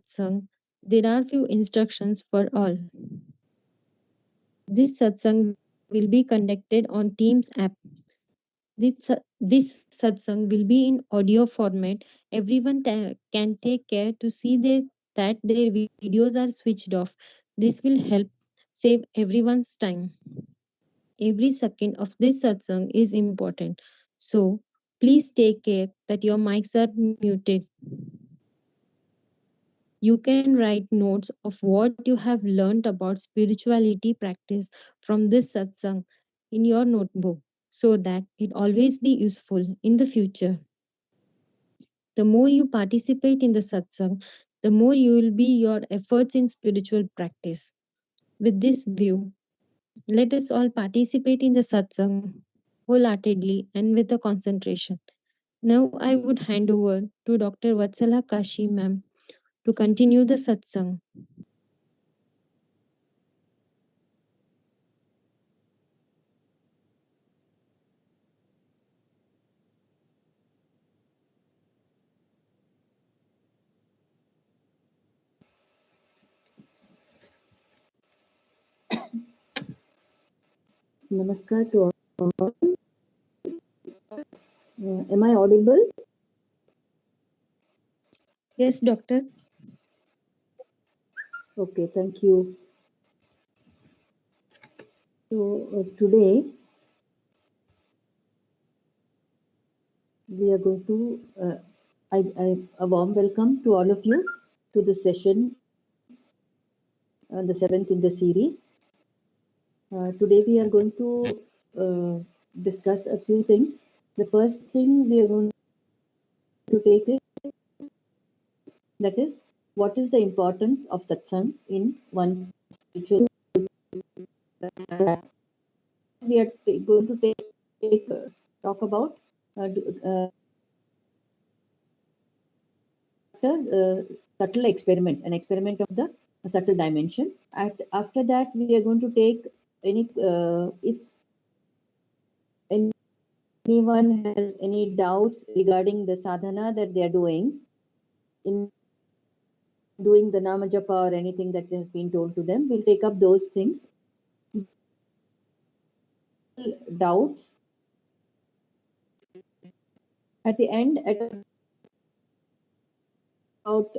satsang, there are few instructions for all. This satsang will be conducted on Teams app. This satsang will be in audio format. Everyone can take care to see that their videos are switched off. This will help save everyone's time. Every second of this satsang is important. So please take care that your mics are muted. You can write notes of what you have learned about spirituality practice from this satsang in your notebook so that it always be useful in the future. The more you participate in the satsang, the more you will be your efforts in spiritual practice. With this view, let us all participate in the satsang wholeheartedly and with a concentration. Now I would hand over to Dr. Vatsala Kashi ma'am to continue the satsang. Namaskar to all. Am I audible? Yes, doctor. Okay, thank you. So today we are going to, a warm welcome to all of you to the session, the 7th in the series. Today we are going to discuss a few things. The first thing we are going to take is, that is, what is the importance of satsang in one's spiritual life? We are going to talk about subtle experiment, an experiment of the subtle dimension. After that, we are going to take any, if anyone has any doubts regarding the sadhana that they are doing, in doing the nama japa or anything that has been told to them, we'll take up those things. Doubts. At the end, about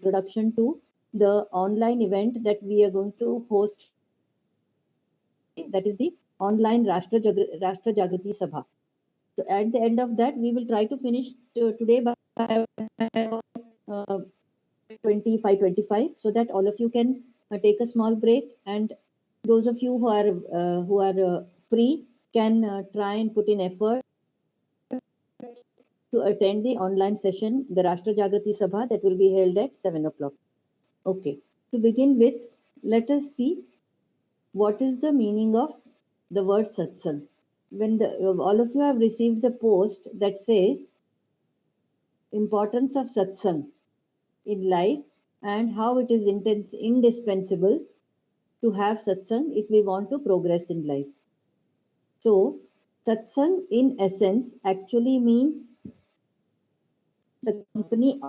introduction to the online event that we are going to host, that is the online Rashtra Jagrati Sabha. So at the end of that, we will try to finish today by 25, so that all of you can take a small break, and those of you who are free can try and put in effort to attend the online session, the Rashtra Jagrati Sabha, that will be held at 7 o'clock. Okay, to begin with, let us see what is the meaning of the word satsang. When all of you have received the post that says importance of satsang in life and how it is indispensable to have satsang if we want to progress in life. So, satsang in essence actually means the company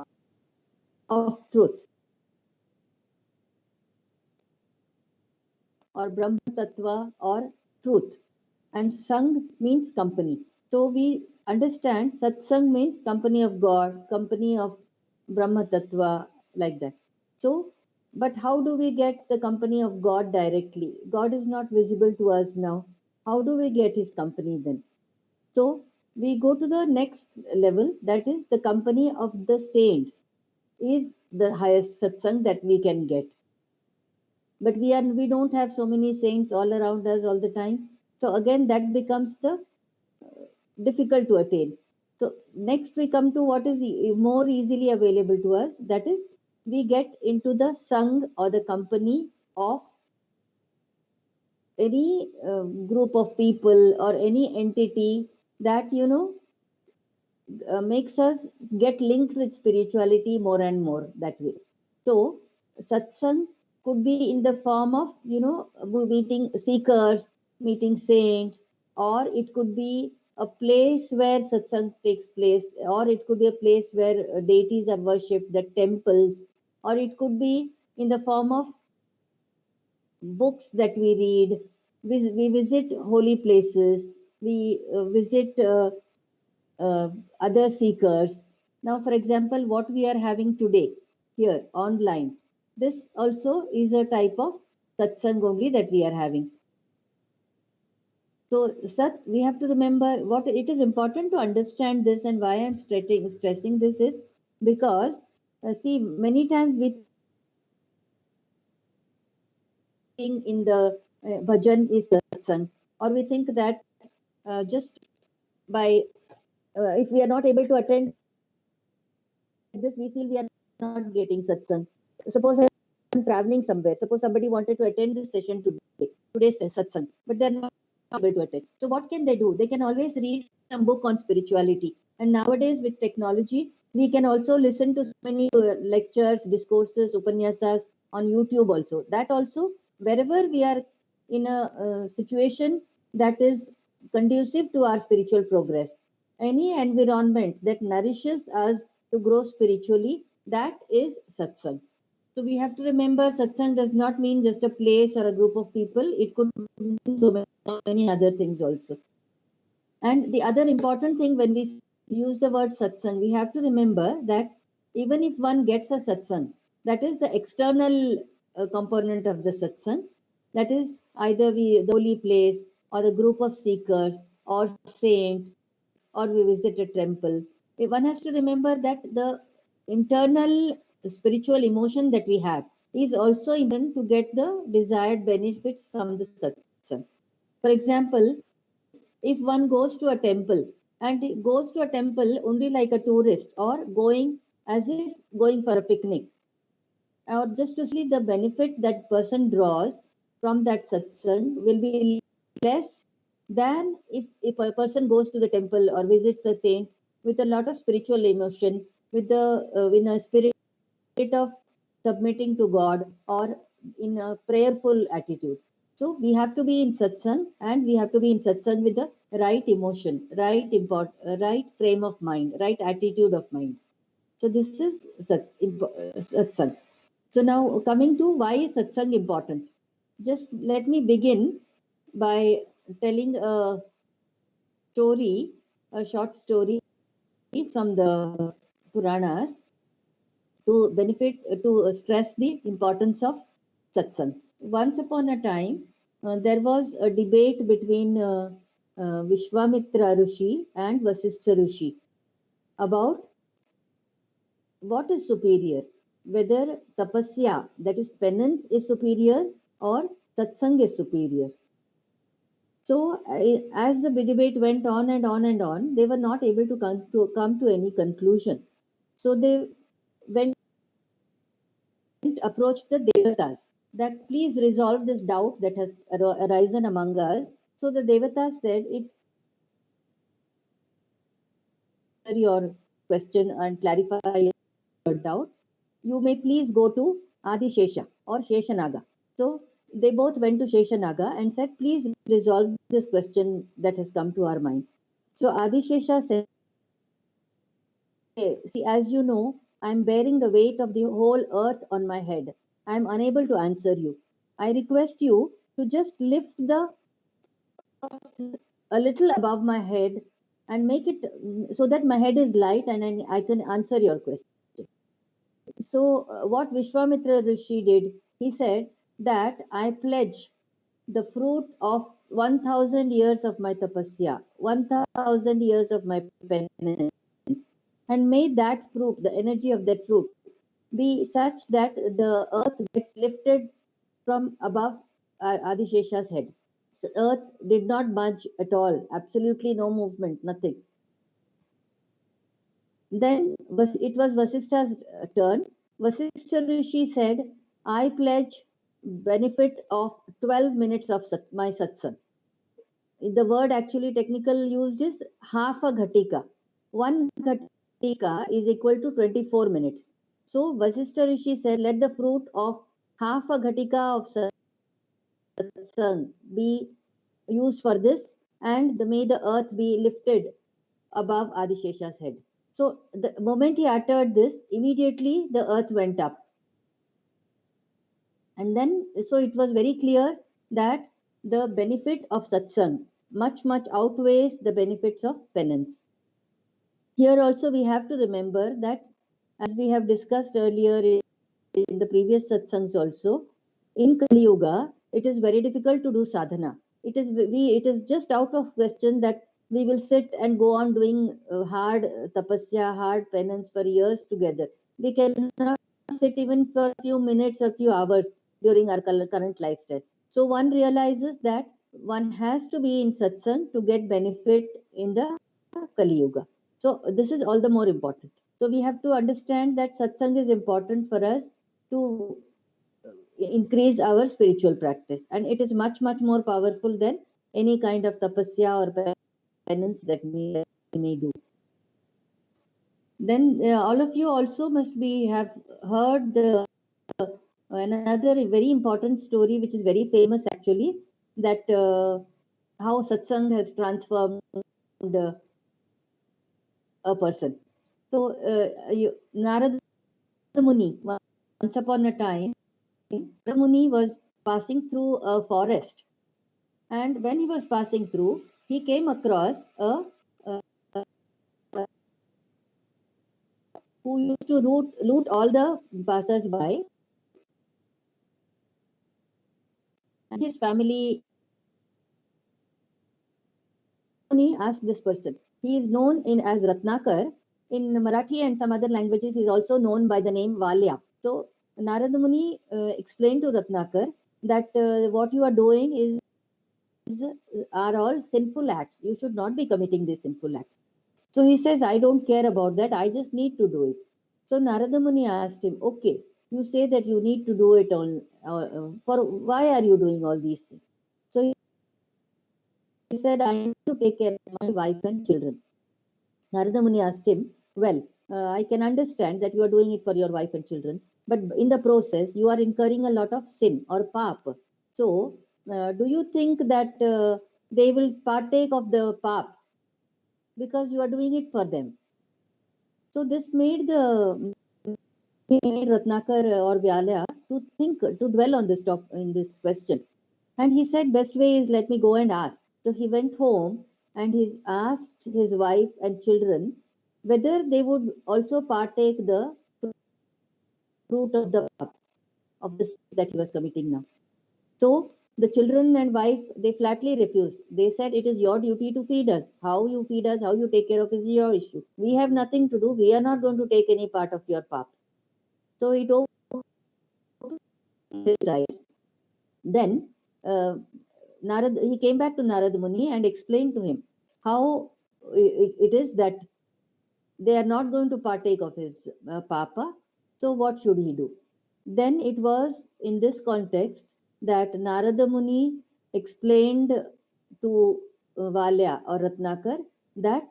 of truth, or Brahma Tattva, or truth, and Sang means company. So we understand Satsang means company of God, company of Brahma Tattva, like that. So, but how do we get the company of God directly? God is not visible to us now. How do we get his company then? So we go to the next level, that is the company of the saints is the highest satsang that we can get. But we don't have so many saints all around us all the time. So again, that becomes the difficult to attain. So next we come to what is more easily available to us. That is, we get into the Sangh, or the company of any group of people or any entity that, makes us get linked with spirituality more and more that way. So satsang could be in the form of, meeting seekers, meeting saints, or it could be a place where satsang takes place, or it could be a place where deities are worshipped, the temples, or it could be in the form of books that we read. We visit holy places, we visit uh, other seekers. Now, for example, what we are having today here online, this also is a type of satsang only that we are having. So, Sat, we have to remember what it is important to understand this, and why I'm stressing this is because, see, many times we think in the bhajan is satsang, or we think that just by if we are not able to attend this, we feel we are not getting satsang. Suppose I'm traveling somewhere. Suppose somebody wanted to attend this session today, today's satsang, but they're not able to attend. So what can they do? They can always read some book on spirituality. And nowadays with technology, we can also listen to so many lectures, discourses, upanyasas on YouTube also. That also, wherever we are in a situation that is conducive to our spiritual progress, any environment that nourishes us to grow spiritually, that is satsang. So we have to remember satsang does not mean just a place or a group of people. It could mean so many other things also. And the other important thing when we use the word satsang, we have to remember that even if one gets a satsang, that is the external component of the satsang. That is either the holy place or the group of seekers or saint or we visit a temple. One has to remember that the internal spiritual emotion that we have is also important to get the desired benefits from the satsang. For example, if one goes to a temple and he goes to a temple only like a tourist or going as if going for a picnic, or just to see the benefit that person draws from that satsang will be less than if a person goes to the temple or visits a saint with a lot of spiritual emotion, with the in a spirit of submitting to God or in a prayerful attitude. So we have to be in satsang, and we have to be in satsang with the right emotion, right frame of mind, right attitude of mind. So this is satsang. So now coming to why is satsang important? Just let me begin by telling a story, a short story from the Puranas to stress the importance of satsang. Once upon a time, there was a debate between Vishwamitra Rishi and Vasishtha Rishi about what is superior, whether tapasya, that is penance, is superior or satsang is superior. So, as the debate went on and on and on, they were not able to come to any conclusion. So, they went approached the devatas that please resolve this doubt that has arisen among us. So, the devatas said, it your question and clarify your doubt, you may please go to Adi Shesha or Sheshanaga. So they both went to Sheshanaga and said, please resolve this question that has come to our minds. So Adi Shesha said, see, as you know, I am bearing the weight of the whole earth on my head. I am unable to answer you. I request you to just lift the a little above my head and make it so that my head is light and I can answer your question. So, what Vishwamitra Rishi did, he said that I pledge the fruit of 1000 years of my tapasya, 1000 years of my penance, and may that fruit, the energy of that fruit, be such that the earth gets lifted from above Adishesha's head. So earth did not budge at all, absolutely no movement, nothing. Then it was Vasishta's turn. Vasishta Rishi said, I pledge benefit of 12 minutes of my satsang. The word actually technical used is half a ghatika. One ghatika is equal to 24 minutes. So Vasishta Rishi said, let the fruit of half a ghatika of satsang be used for this and may the earth be lifted above Adishesha's head. So the moment he uttered this, immediately the earth went up. And then, so it was very clear that the benefit of satsang much, much outweighs the benefits of penance. Here also we have to remember that, as we have discussed earlier in the previous satsangs also, in Kali Yuga, it is very difficult to do sadhana. It is just out of question that we will sit and go on doing hard tapasya, hard penance for years together. We cannot sit even for a few minutes or few hours during our current lifestyle. So one realizes that one has to be in satsang to get benefit in the Kali Yuga. So this is all the more important. So we have to understand that satsang is important for us to increase our spiritual practice, and it is much, much more powerful than any kind of tapasya or penance that we may do. Then all of you also must be have heard the another very important story, which is very famous actually, that how satsang has transformed a person. So Narada Muni, once upon a time, Narada Muni was passing through a forest, and when he was passing through, he came across a who used to loot all the passers-by, and his family. Muni asked this person. He is known in as Ratnakar. In Marathi and some other languages, he is also known by the name Valya. So Narada Muni explained to Ratnakar that what you are doing are all sinful acts. You should not be committing these sinful acts. So he says, I don't care about that. I just need to do it. So Narada Muni asked him, okay, you say that you need to do it all. For why are you doing all these things? So he said, I need to take care of my wife and children. Narada Muni asked him, well, I can understand that you are doing it for your wife and children, but in the process, you are incurring a lot of sin or pap. So, do you think that they will partake of the pap because you are doing it for them? So, this made Ratnakar or Vyalya to think, to dwell on this in this question. And he said, best way is let me go and ask. So he went home and he asked his wife and children whether they would also partake the fruit of the sins that he was committing now. So the children and wife, they flatly refused. They said, it is your duty to feed us. How you feed us, how you take care of us is your issue. We have nothing to do. We are not going to take any part of your path. So he told his eyes. Then he came back to Narad Muni and explained to him how it is that they are not going to partake of his papa. So what should he do? Then it was in this context that Narada Muni explained to Valya or Ratnakar that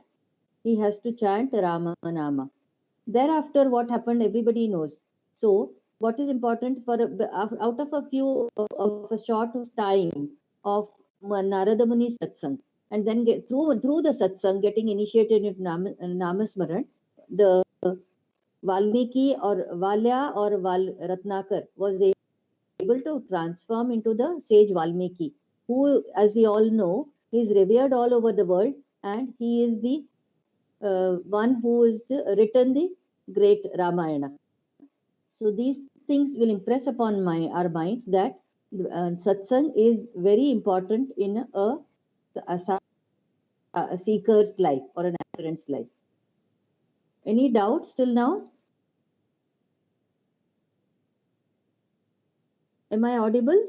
he has to chant Rama Nama. Thereafter, what happened, everybody knows. So, what is important for out of of a short time of Narada Muni satsang, and then get through the satsang, getting initiated in Namasmaran, the Valmiki or Valya or Ratnakar was able to transform into the sage Valmiki, who, as we all know, is revered all over the world, and he is the one who is written the great Ramayana. So these things will impress upon our minds that satsang is very important in a seeker's life or an aspirant's life. Any doubts till now? Am I audible?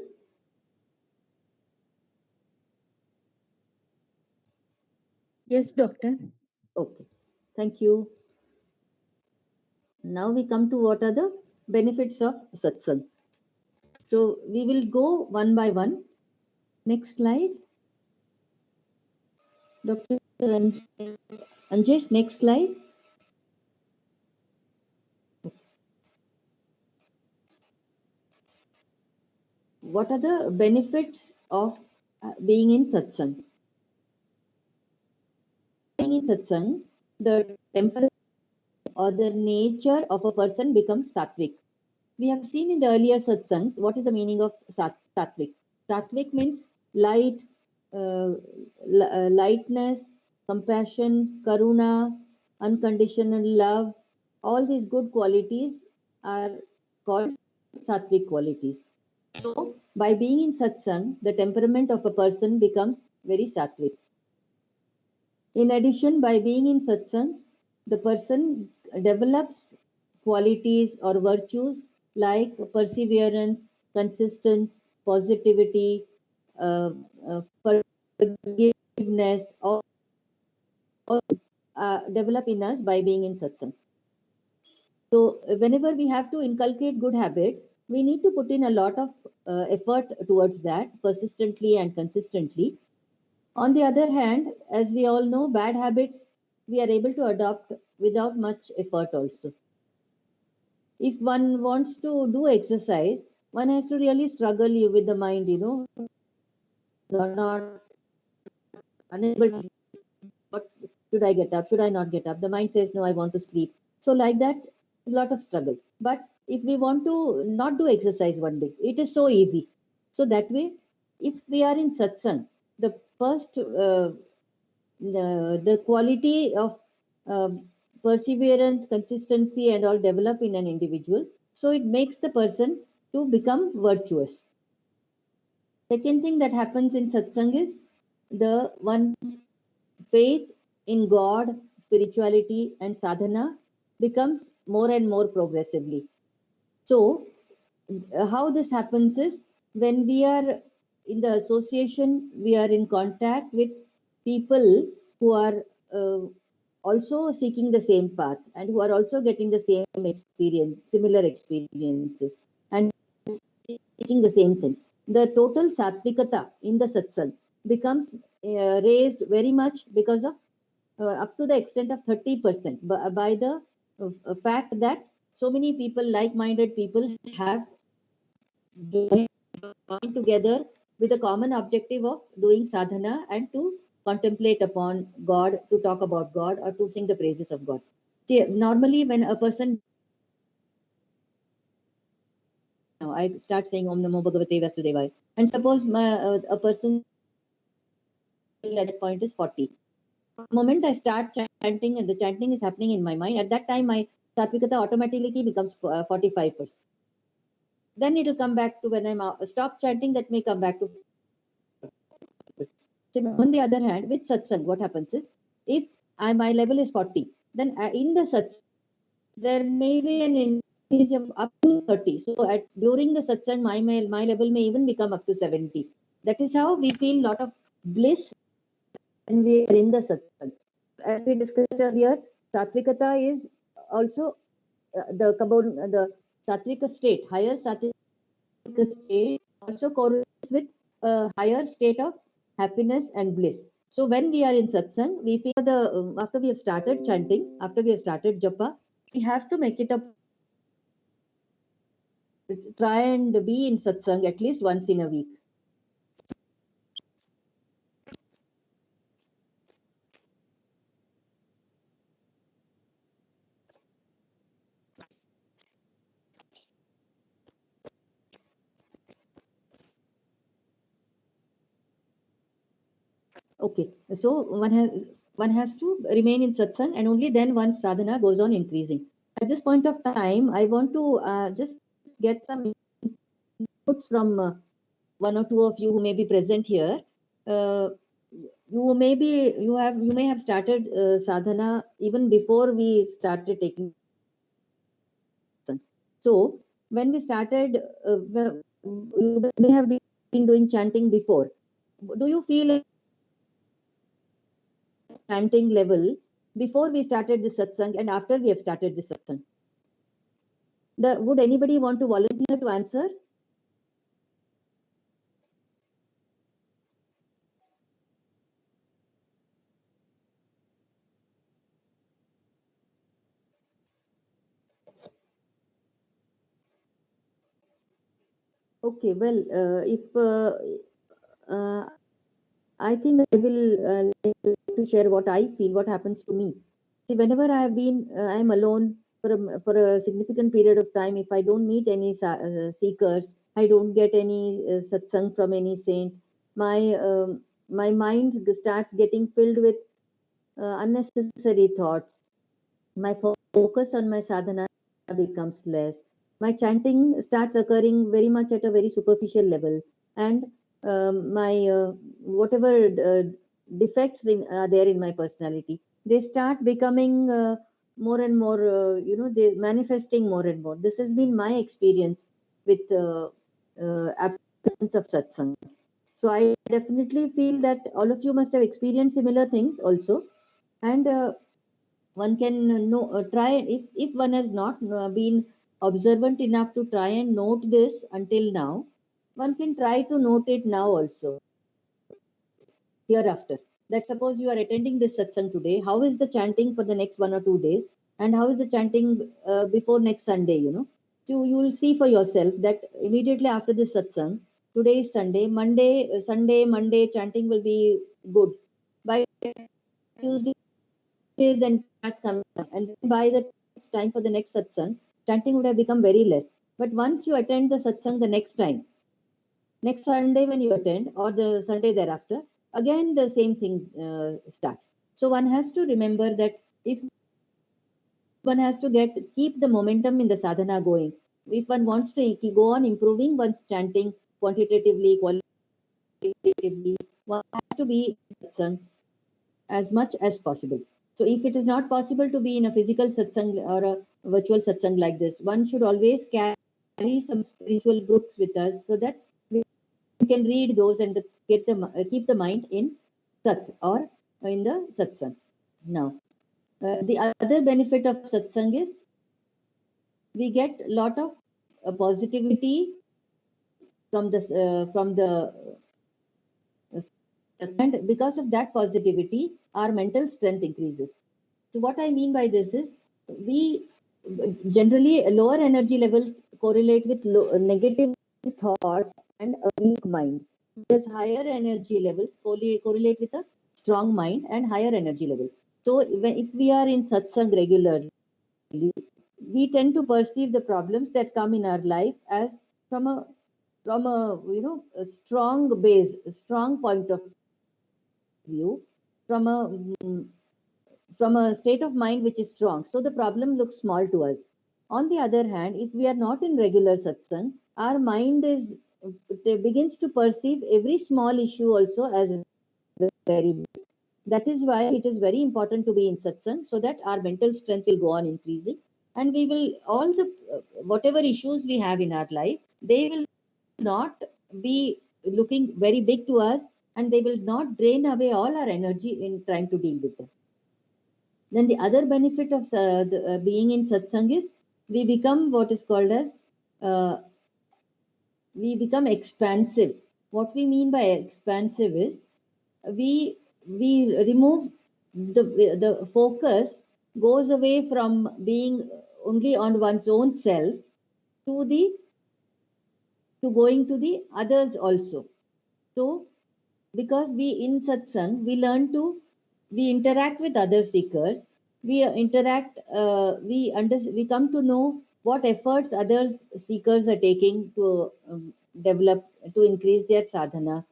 Yes, doctor. Okay, thank you. Now we come to what are the benefits of satsang. So we will go one by one. Next slide. Dr. Anjesh, next slide. What are the benefits of being in satsang? being in satsang, the temperament or the nature of a person becomes sattvic. We have seen in the earlier satsangs what is the meaning of sattvic. Sattvic means light, lightness, compassion, karuna, unconditional love. All these good qualities are called sattvic qualities. So, by being in satsang, the temperament of a person becomes very sattvic. In addition, by being in satsang, the person develops qualities or virtues like perseverance, consistency, positivity, uh, forgiveness, all develop in us by being in satsang. So, whenever we have to inculcate good habits, we need to put in a lot of effort towards that persistently and consistently. On the other hand, as we all know, bad habits we are able to adopt without much effort also. If one wants to do exercise, one has to really struggle you with the mind, not unable to, what should I get up? Should I not get up? The mind says, no, I want to sleep. So like that, a lot of struggle. But if we want to not do exercise one day, it is so easy. So that way, if we are in satsang, the first the quality of perseverance, consistency, and all develop in an individual. So it makes the person to become virtuous. Second thing that happens in satsang is the one faith in God, spirituality, and sadhana becomes more and more progressively. So, how this happens is when we are in the association, we are in contact with people who are uh, also seeking the same path and who are also getting the same experience, similar experiences, and seeking the same things. The total sattvikata in the satsang becomes raised very much because of up to the extent of 30% by the fact that so many people, like-minded people, have joined together with a common objective of doing sadhana and to contemplate upon God, to talk about God, or to sing the praises of God. See, normally, when a person, I start saying Om Namo Bhagavate Vasudevaya, and suppose a person at that point is 40. The moment I start chanting and the chanting is happening in my mind, at that time my Satvikata automatically becomes 45%. Then it will come back to when I'm stop chanting, that may come back to 40%. So on the other hand, with satsang, what happens is, if my level is 40, then in the satsang, there may be an increase of up to 30. So during the satsang, my level may even become up to 70. That is how we feel a lot of bliss when we are in the satsang. As we discussed earlier, Satvikata is also the Satvika state, higher Satvika state also correlates with a higher state of happiness and bliss. So when we are in satsang, we feel after we have started chanting, after we have started japa, we have to make it up, try and be in satsang at least once in a week. Okay, so one has to remain in satsang, and only then once sadhana goes on increasing. At this point of time, I want to just get some inputs from one or two of you who may be present here. Uh, you may have started sadhana even before we started taking lessons. So when we started, you may have been doing chanting before. Do you feel chanting level before we started the satsang and after we have started the satsang? Would anybody want to volunteer to answer? Okay, well, if uh, I think I will like to share what I feel, what happens to me. See, whenever I have been, I'm alone for a significant period of time. If I don't meet any seekers, I don't get any satsang from any saint. My mind starts getting filled with unnecessary thoughts. My focus on my sadhana becomes less. My chanting starts occurring very much at a very superficial level, and my whatever defects are there in my personality, they start becoming more and more. They manifesting more and more. This has been my experience with absence of satsang. So I definitely feel that all of you must have experienced similar things also, and one can know try if one has not been observant enough to try and note this until now, one can try to note it now also, hereafter. That suppose you are attending this satsang today, how is the chanting for the next 1 or 2 days, and how is the chanting before next Sunday, so you will see for yourself that immediately after this satsang, today is Sunday, Monday chanting will be good. By Tuesday, then starts coming up. And then by the time for the next satsang, chanting would have become very less. But once you attend the satsang the next time, next Sunday when you attend, or the Sunday thereafter, again the same thing starts. So one has to remember that if one has to keep the momentum in the sadhana going, if one wants to go on improving one's chanting quantitatively, qualitatively, one has to be in satsang as much as possible. So if it is not possible to be in a physical satsang or a virtual satsang like this, one should always carry some spiritual books with us so that we can read those and keep the mind in sat or in the satsang. Now, the other benefit of satsang is we get a lot of positivity from the and because of that positivity, our mental strength increases. So what I mean by this is we generally lower energy levels correlate with negative thoughts and a weak mind. Whereas higher energy levels correlate with a strong mind and higher energy levels. So if we are in satsang regularly, we tend to perceive the problems that come in our life as from a a strong base, a strong point of view, from a from a state of mind which is strong. So the problem looks small to us. On the other hand, if we are not in regular satsang, our mind is it begins to perceive every small issue also as very big. That is why it is very important to be in satsang so that our mental strength will go on increasing, and we will all the whatever issues we have in our life, they will not be looking very big to us, and they will not drain away all our energy in trying to deal with them. Then the other benefit of being in satsang is we become what is called as uh, we become expansive. What we mean by expansive is we we remove the focus goes away from being only on one's own self to the to going to the others also. So because we in satsang we learn to we interact with other seekers, we interact we come to know what efforts others seekers are taking to develop to increase their sadhana.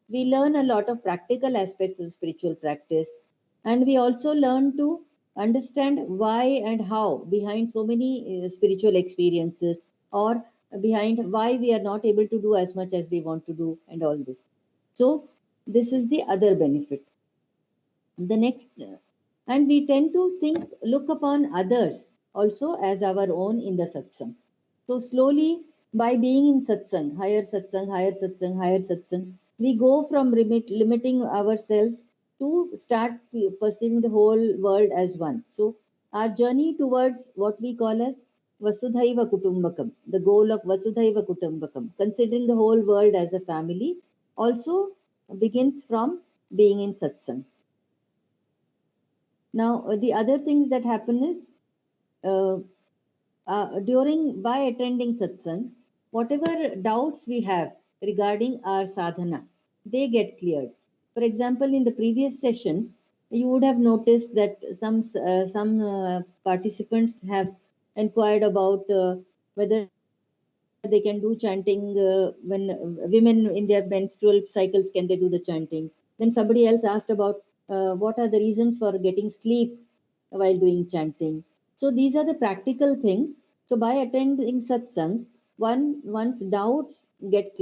We learn a lot of practical aspects of spiritual practice, and we also learn to understand why and how behind so many spiritual experiences, or behind why we are not able to do as much as we want to do, and all this. So this is the other benefit. The next, and we tend to look upon others also as our own in the satsang. So slowly, by being in satsang, higher satsang, higher satsang, higher satsang, we go from limiting ourselves to start perceiving the whole world as one. So our journey towards what we call as Vasudhaiva Kutumbakam, the goal of Vasudhaiva Kutumbakam, considering the whole world as a family, also begins from being in satsang. Now, the other things that happen is uh, during by attending satsangs, whatever doubts we have regarding our sadhana, they get cleared. For example, in the previous sessions, you would have noticed that some participants have inquired about whether they can do chanting when women in their menstrual cycles, can they do the chanting. Then somebody else asked about what are the reasons for getting sleep while doing chanting. So these are the practical things. So by attending satsangs, one's doubts get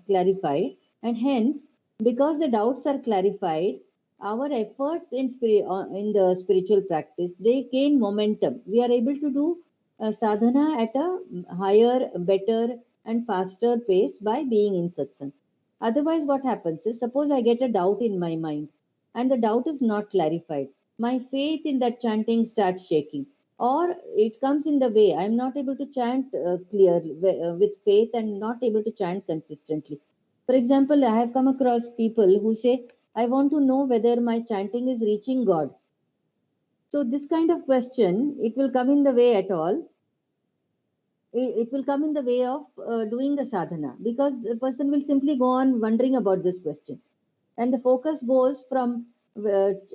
clarified, and hence, because the doubts are clarified, our efforts in the spiritual practice, they gain momentum. We are able to do sadhana at a higher, better, and faster pace by being in satsang. Otherwise, what happens is, suppose I get a doubt in my mind and the doubt is not clarified. My faith in that chanting starts shaking, or it comes in the way. I'm not able to chant clearly with faith and not able to chant consistently. For example, I have come across people who say, I want to know whether my chanting is reaching God. So, this kind of question, it will come in the way at all. It will come in the way of doing the sadhana, because the person will simply go on wondering about this question, and the focus goes from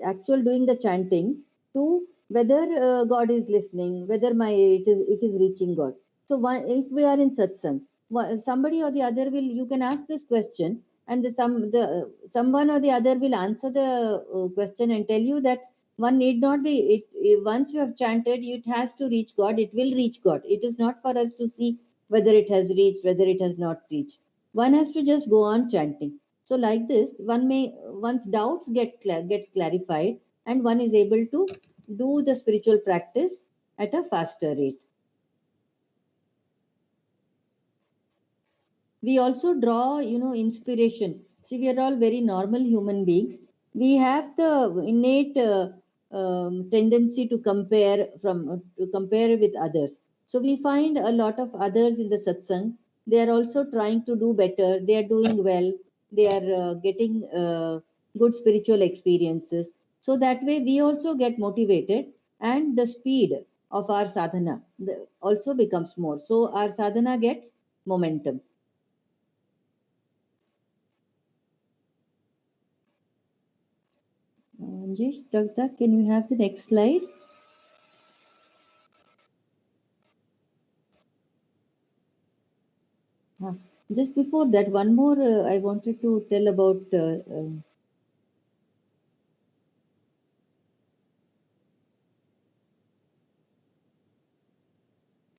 actual doing the chanting to whether God is listening, whether it is reaching God. So if we are in satsang, somebody or the other will, you can ask this question, and someone or the other will answer the question and tell you that one need not be once you have chanted, it has to reach God, it will reach God. It is not for us to see whether it has reached, whether it has not reached. One has to just go on chanting. So like this, one's doubts gets clarified, and one is able to do the spiritual practice at a faster rate. We also draw, inspiration. See, we are all very normal human beings. We have the innate tendency to compare with others. So we find a lot of others in the satsang. They are also trying to do better, they are doing well, they are getting good spiritual experiences. So that way we also get motivated, and the speed of our sadhana also becomes more, so our sadhana gets momentum. Anjesh, Dr. Can you have the next slide? Huh. Just before that, one more I wanted to tell about.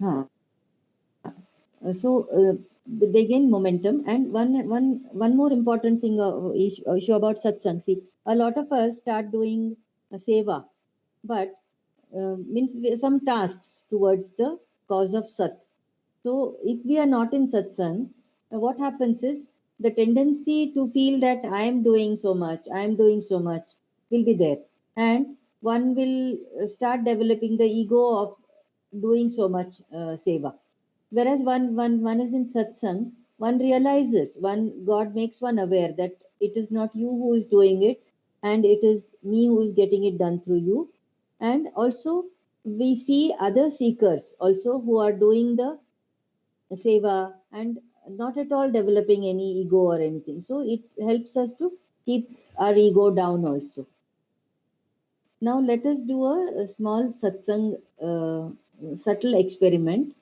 Huh. So they gain momentum, and one more important thing issue about satsang. See, a lot of us start doing seva, but means some tasks towards the cause of sat. So if we are not in satsang, what happens is the tendency to feel that I am doing so much will be there. And one will start developing the ego of doing so much seva. Whereas one is in satsang, one realizes, God makes one aware that it is not you who is doing it, and it is me who is getting it done through you. And also we see other seekers also who are doing the seva and not at all developing any ego or anything. So it helps us to keep our ego down also. Now let us do a small satsang subtle experiment.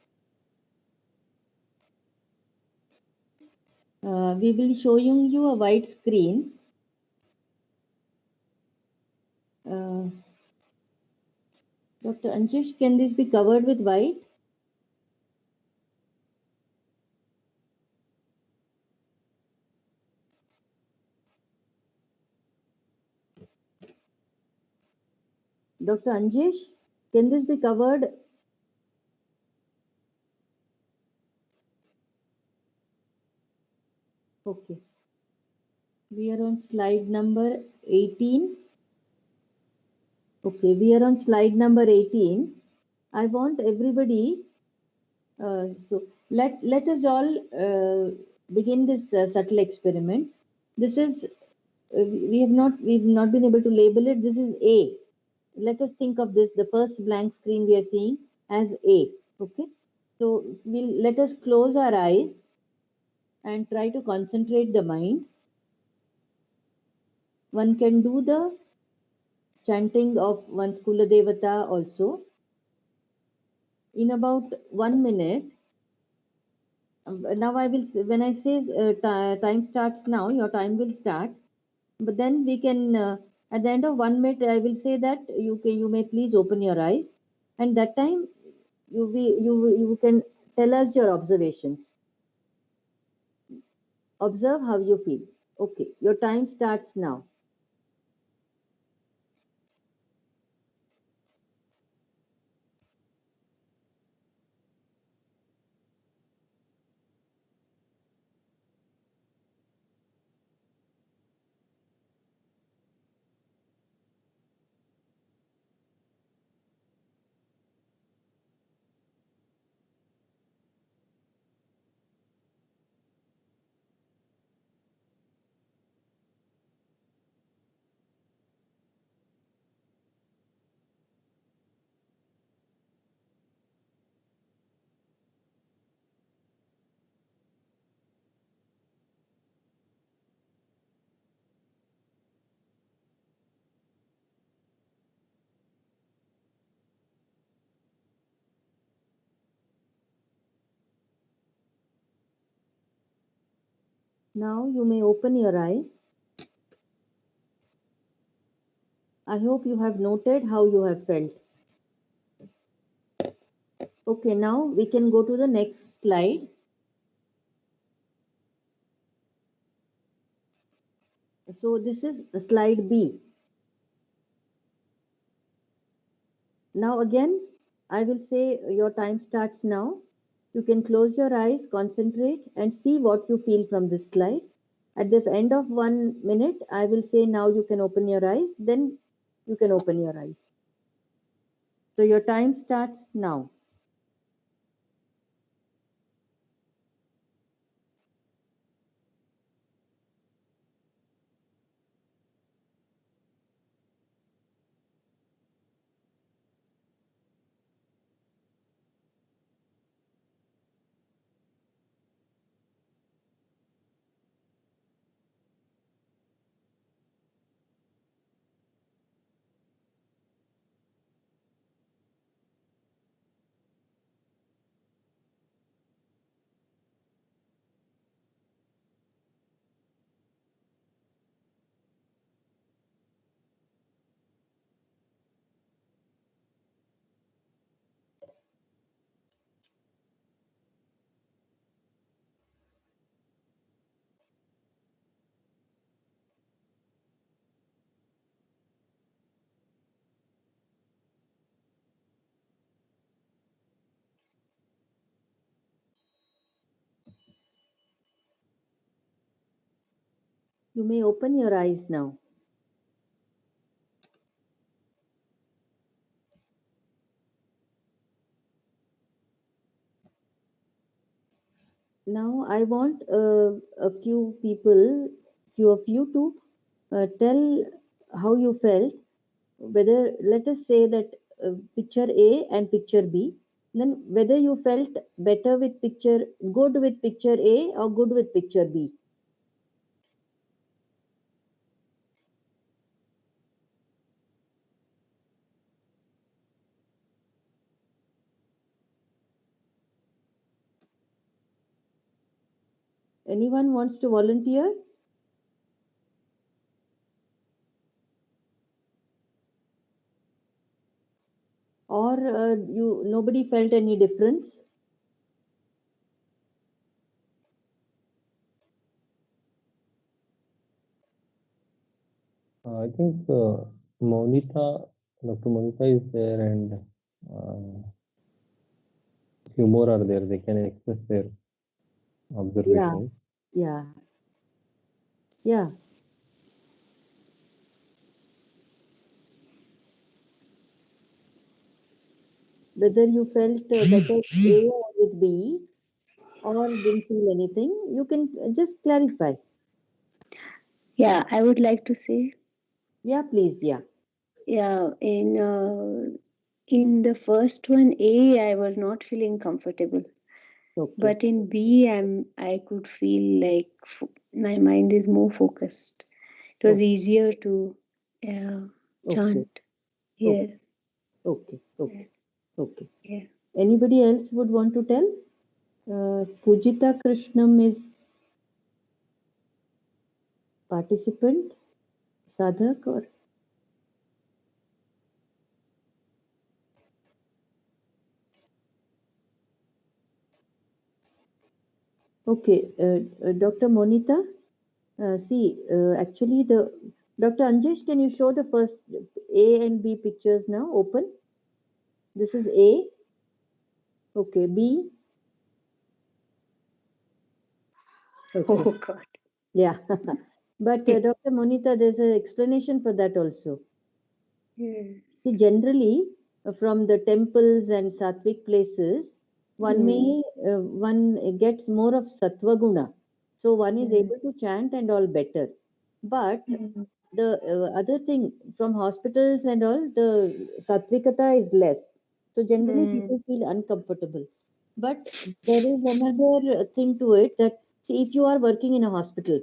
We will showing you a white screen. Uh, Dr. Anjesh, can this be covered with white? Dr. Anjesh, can this be covered? Okay. We are on slide number 18. Okay, we are on slide number 18. I want everybody, so let us all begin this subtle experiment. This is we've not been able to label it. This is A. Let us think of this, the first blank screen we are seeing, as A. Okay, so we'll let us close our eyes and try to concentrate the mind. One can do the chanting of one's Kula Devata also in about 1 minute. Now I will, when I say time starts now, your time will start. But then we can, at the end of 1 minute, I will say that you may please open your eyes, and that time you can tell us your observations. Observe how you feel. Okay, your time starts now. Now you may open your eyes. I hope you have noted how you have felt. Okay, now we can go to the next slide. So this is slide B. Now again, I will say your time starts now. You can close your eyes, concentrate, and see what you feel from this slide. At the end of 1 minute, I will say now you can open your eyes, then you can open your eyes. So your time starts now. You may open your eyes now. Now I want a few of you to tell how you felt. Whether, let us say that picture A and picture B, then whether you felt better with picture, good with picture A or good with picture B. Anyone wants to volunteer? Or you nobody felt any difference? I think Monita, Dr. Monita is there and few more are there. They can express their Yeah, observations. yeah, yeah. Whether you felt better with A or with B, or didn't feel anything, you can just clarify. Yeah, I would like to say, Yeah, please. Yeah. yeah, in the first one, A, I was not feeling comfortable, Okay. but in B, I could feel like my mind is more focused. It was Okay. easier to Okay. chant. Okay. Yes. Okay. Yeah. Okay. Okay. Yeah. Anybody else would want to tell? Pujita Krishnam is participant, sadhak, or okay. Dr. Monita, see, actually, the Dr. Anjesh, can you show the first A and B pictures now? Open. This is A. Okay. B. Okay. Oh God. Yeah. But Dr. Monita, there's an explanation for that also. See, Yes. generally, from the temples and sattvic places, Mm. one gets more of sattva guna. So one is Mm. able to chant and all better. But Mm. the other thing, from hospitals and all, the sattvikata is less. So generally, Mm. people feel uncomfortable. But there is another thing to it that, see, if you are working in a hospital,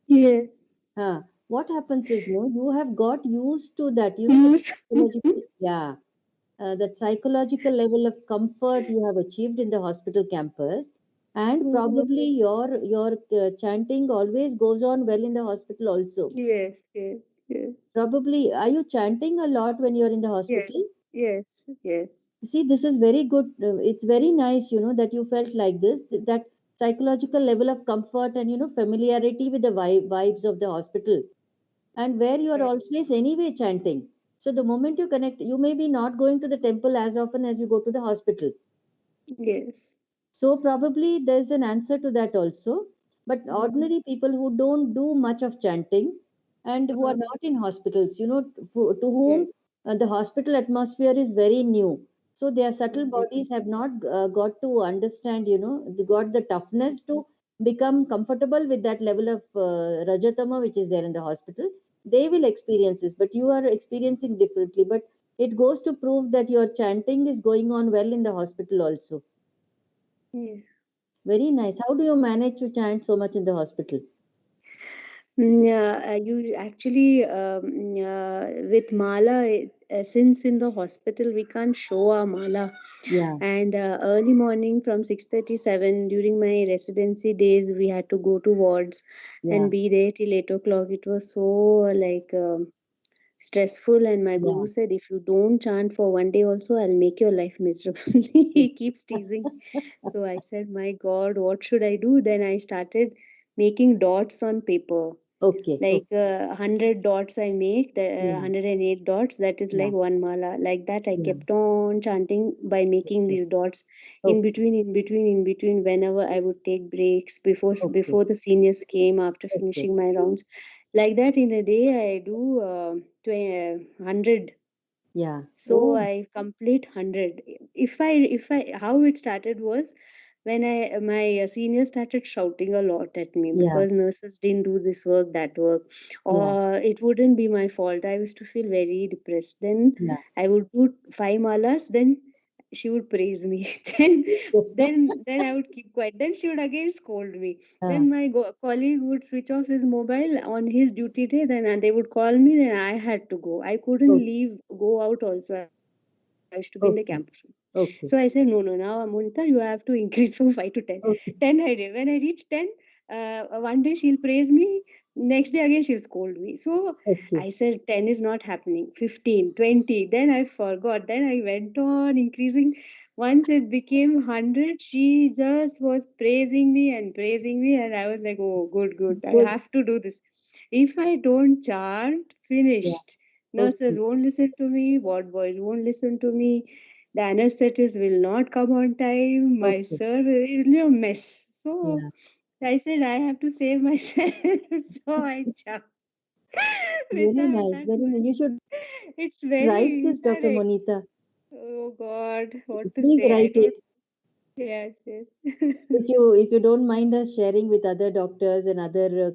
Yes. what happens is, no, you have got used to that, the Use. psychological, yeah, that psychological level of comfort you have achieved in the hospital campus, and probably your chanting always goes on well in the hospital also. Yes. Yes. Yes. Probably, are you chanting a lot when you're in the Yes. hospital? Yes. Yes. See, this is very good. It's very nice, that you felt like this, that psychological level of comfort and familiarity with the vibes of the hospital, and where you are Yes. always anyway chanting. So the moment you connect, you may be not going to the temple as often as you go to the hospital. Yes. So probably there's an answer to that also. But Mm. ordinary people who don't do much of chanting and who are Uh, not in hospitals, to yes. whom the hospital atmosphere is very new. So their subtle Mm. bodies have not got to understand, they got the toughness to become comfortable with that level of Rajatama which is there in the hospital. They will experience this, but you are experiencing differently. But it goes to prove that your chanting is going on well in the hospital also. Yeah. Very nice. How do you manage to chant so much in the hospital? Yeah, you actually with mala, since in the hospital we can't show our mala, Yeah, and early morning from 6:37 during my residency days we had to go to wards yeah, and be there till 8 o'clock. It was so like stressful, and my yeah. guru said, if you don't chant for one day also, I'll make your life miserable. He keeps teasing. So I said, my God, what should I do? Then I started making dots on paper, Okay, like okay. 100 dots I make, the Yeah, 108 dots, that is yeah, like one mala. Like that I yeah. kept on chanting by making Okay, these dots in okay, between, in between, whenever I would take breaks okay, before the seniors came after okay, finishing my rounds. Like that in a day I do 100. yeah. So Oh, I complete 100. If I how it started was when I my senior started shouting a lot at me yeah, because nurses didn't do this work, that work, yeah, or it wouldn't be my fault. I used to feel very depressed. Then yeah. I would do five malas, then she would praise me. Then I would keep quiet. Then she would again scold me. uh, Then my colleague would switch off his mobile on his duty day. Then they would call me. Then I had to go. I couldn't okay, leave, go out also. I used to be in the campus room. okay, So I said, okay, no, no, now Monita, you have to increase from 5 to 10. okay, 10 I did. When I reached 10, one day she'll praise me. Next day again she'll scold me. So okay, I said 10 is not happening. 15, 20. Then I forgot. Then I went on increasing. Once it became 100, she just was praising me and praising me. And I was like, oh, good, good. I good. have to do this. If I don't chant, Yeah, finished. Nurses okay, won't listen to me. Ward boys won't listen to me. The anesthetist will not come on time. My okay. sir will be a mess. So Yeah, I said I have to save myself. So I chant very without nice, that. very nice. You should It's write very this, Dr. indirect. Monita. Oh God, what to Please say? I write it. don't. Yes, yes. If you don't mind us sharing with other doctors and other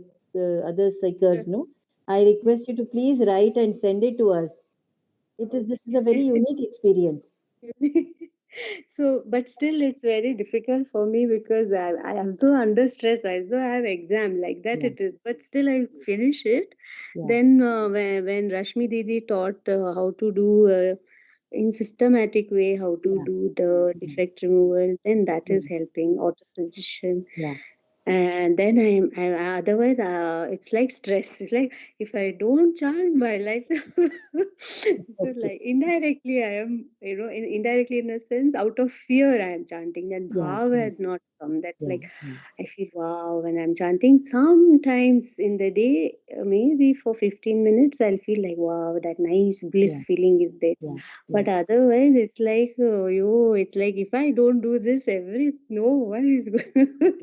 psychers, no, I request you to please write and send it to us. This is a very Okay. unique experience. So, but still, it's very difficult for me because as though under stress, as though I have exam like that Yeah, it is. But still, I finish it. yeah, Then when Rashmi Didi taught how to do in systematic way, how to yeah, do the yeah, defect removal, then that yeah, is helping auto suggestion. yeah, And then otherwise it's like stress. It's like if I don't chant, my life. So okay, like indirectly I am, indirectly in a sense, out of fear I am chanting, and yeah, bhav yeah, has not come. That yeah, like yeah, I feel wow when I'm chanting. Sometimes in the day, maybe for 15 minutes, I'll feel like wow, that nice yeah, bliss feeling is there. yeah, yeah. But otherwise, it's like, it's like if I don't do this, no one is going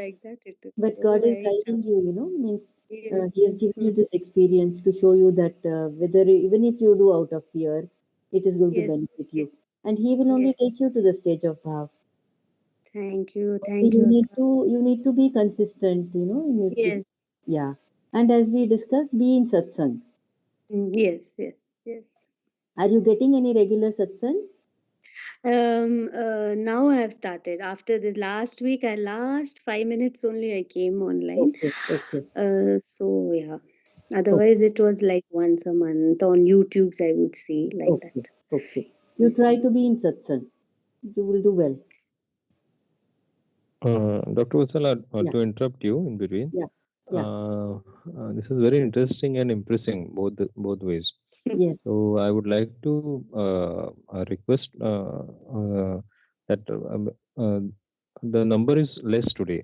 like that. It is. But So God is I guiding you, means yes. He has given you Mm. this experience to show you that whether even if you do out of fear, it is going to Yes. benefit Yes. you. And He will only Yes. take you to the stage of bhav. Thank you. Only Thank you, Akka. you need to be consistent, you need to, Yes. yeah. And as we discussed, be in satsang. Yes. Yes. Yes. Are you getting any regular satsang? Now I have started. After this last week, I last 5 minutes only I came online. Okay, okay, So yeah. okay, Otherwise, it was like once a month on YouTube's. I would see like that. okay, okay. You try to be in satsang. You will do well. Dr. Vatsala, Yeah, to interrupt you in between, yeah, yeah. this is very interesting and impressing both ways. Yes, So I would like to request that uh, the number is less today.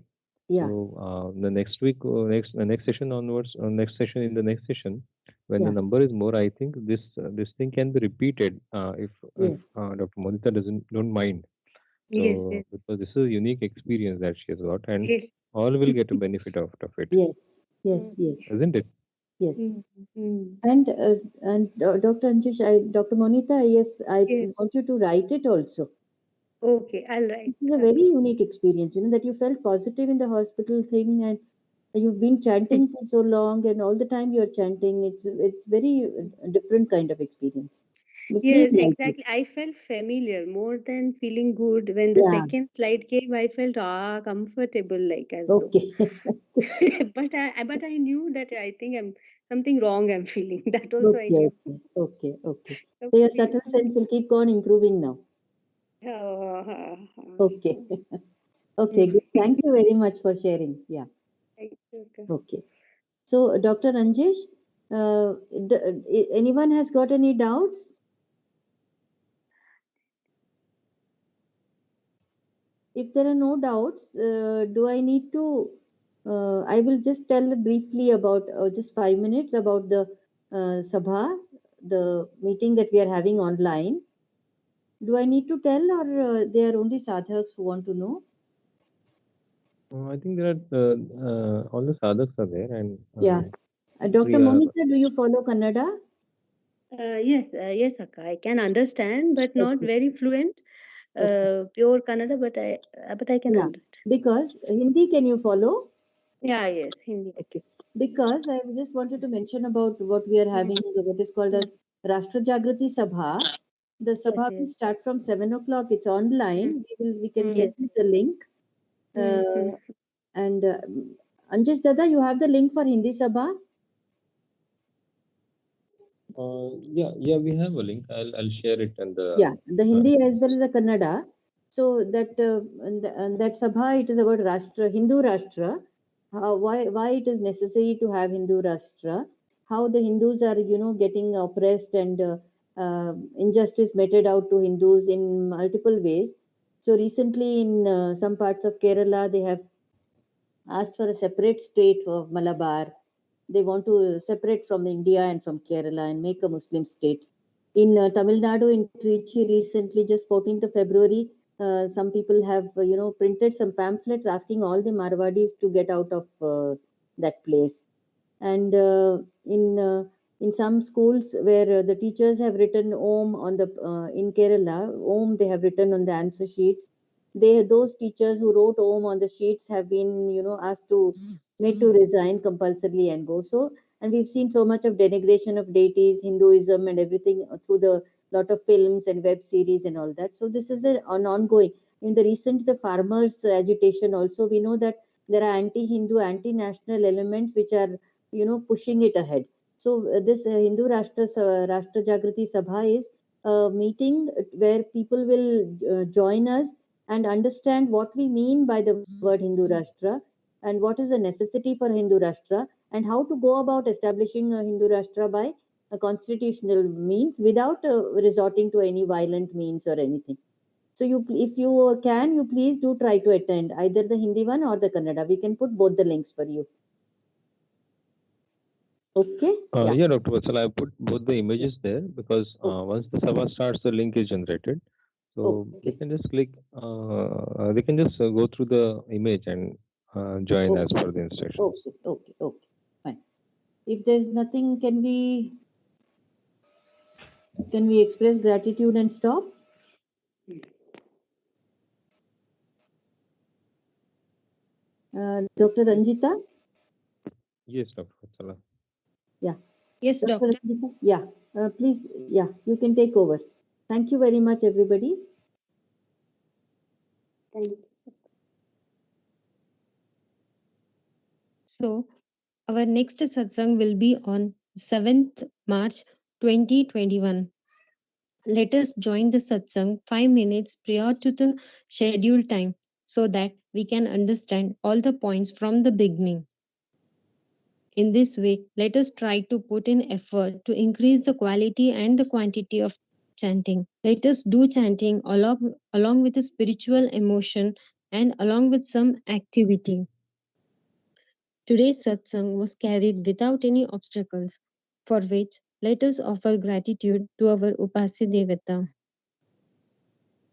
yeah, So the next week, next session onwards, next session in the next session, when the yeah, number is more, I think this thing can be repeated if yes, Dr. Monita don't mind. Yes. So Yes. because this is a unique experience that she has got, and Yes. all will get a benefit out of it, yes, yes, Mm, yes, isn't it? yes. mm, mm. And Dr. Anjush, Dr. Monita, yes, I Yes. want you to write it also. Okay. I'll This write. is a very unique experience, that you felt positive in the hospital thing, and you've been chanting for so long, and all the time you're chanting. It's very different kind of experience. But please Yes, write it. exactly. I felt familiar more than feeling good. When the Yeah. second slide came, I felt comfortable, like as though. Okay. But I knew that I think I'm something wrong. I'm feeling that also I Okay. knew. Okay. Okay. Okay. So So your please. subtle sense will keep on improving now. Okay. Okay. Good. Thank you very much for sharing. Yeah. Thank you. Okay. So, Dr. Anjesh, anyone has got any doubts? If there are no doubts, do I need to? I will just tell briefly about just 5 minutes about the Sabha, the meeting that we are having online. Do I need to tell, or they are only sadhaks who want to know? I think there are all the sadhaks are there, and Yeah. Dr. Priya. Momita, do you follow Kannada? Yes, Akka. I can understand, but not Okay. very fluent. Okay. Pure Kannada, but I can Yeah. understand. Because Hindi, can you follow? Yeah, yes, Hindi I Okay. Because I just wanted to mention about what we are can. having, what is called Mm. as Rashtra Jagrati Sabha. The Yes, Sabha will yes. start from 7 o'clock. It's Mm. online. We can send Yes. you the link. Mm-hmm. And Anjesh Dada, you have the link for Hindi Sabha? Yeah, we have a link. I'll share it and the. Yeah, the Uh, Hindi as well as the Kannada. So and that Sabha, it is about Rashtra, Hindu Rashtra. Why it is necessary to have Hindu Rashtra? How the Hindus are getting oppressed and injustice meted out to Hindus in multiple ways. So recently in some parts of Kerala, they have asked for a separate state of Malabar. They want to separate from India and from Kerala and make a Muslim state. In Tamil Nadu, in Trichy, recently, just 14th of February, some people have, printed some pamphlets asking all the Marwadis to get out of that place. And in some schools where the teachers have written Om on the in Kerala, Om they have written on the answer sheets. Those teachers who wrote Om on the sheets have been asked to made to resign compulsorily and go. So and we've seen so much of denigration of deities, Hinduism, and everything through the lot of films and web series and all that. So this is an ongoing. In the recent the farmers agitation also, we know that there are anti-Hindu, anti-national elements which are pushing it ahead. So this Hindu Rashtra Jagrati Sabha is a meeting where people will join us and understand what we mean by the word Hindu Rashtra, and what is the necessity for Hindu Rashtra, and how to go about establishing a Hindu Rashtra by a constitutional means without resorting to any violent means or anything. So if you can, you please do try to attend either the Hindi one or the Kannada. We can put both the links for you. Okay? Yeah. Yeah, Dr. Vatsal, I put both the images there because Okay. once the Sabha starts, the link is generated. So they Okay. can just click, they can just go through the image and join as Okay. per the instructions. Okay. Okay. Okay. Fine. If there's nothing, can we express gratitude and stop? Dr. Ranjita? Yes, Dr. Vatsala. Yeah. Yes, Dr. doctor. Ranjita? Yeah. Please, yeah, you can take over. Thank you very much, everybody. Thank you. So, our next satsang will be on 7th March 2021. Let us join the satsang 5 minutes prior to the scheduled time so that we can understand all the points from the beginning. In this way, let us try to put in effort to increase the quality and the quantity of chanting. Let us do chanting along with a spiritual emotion and along with some activity. Today's satsang was carried without any obstacles, for which let us offer gratitude to our Upasya Devata.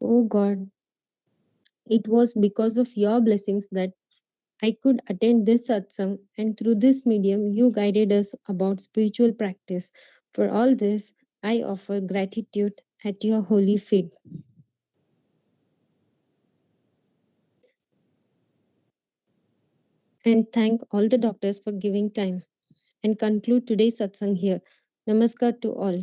O God, it was because of your blessings that I could attend this satsang, and through this medium, you guided us about spiritual practice. For all this, I offer gratitude at your holy feet. And thank all the doctors for giving time. And conclude today's satsang here. Namaskar to all.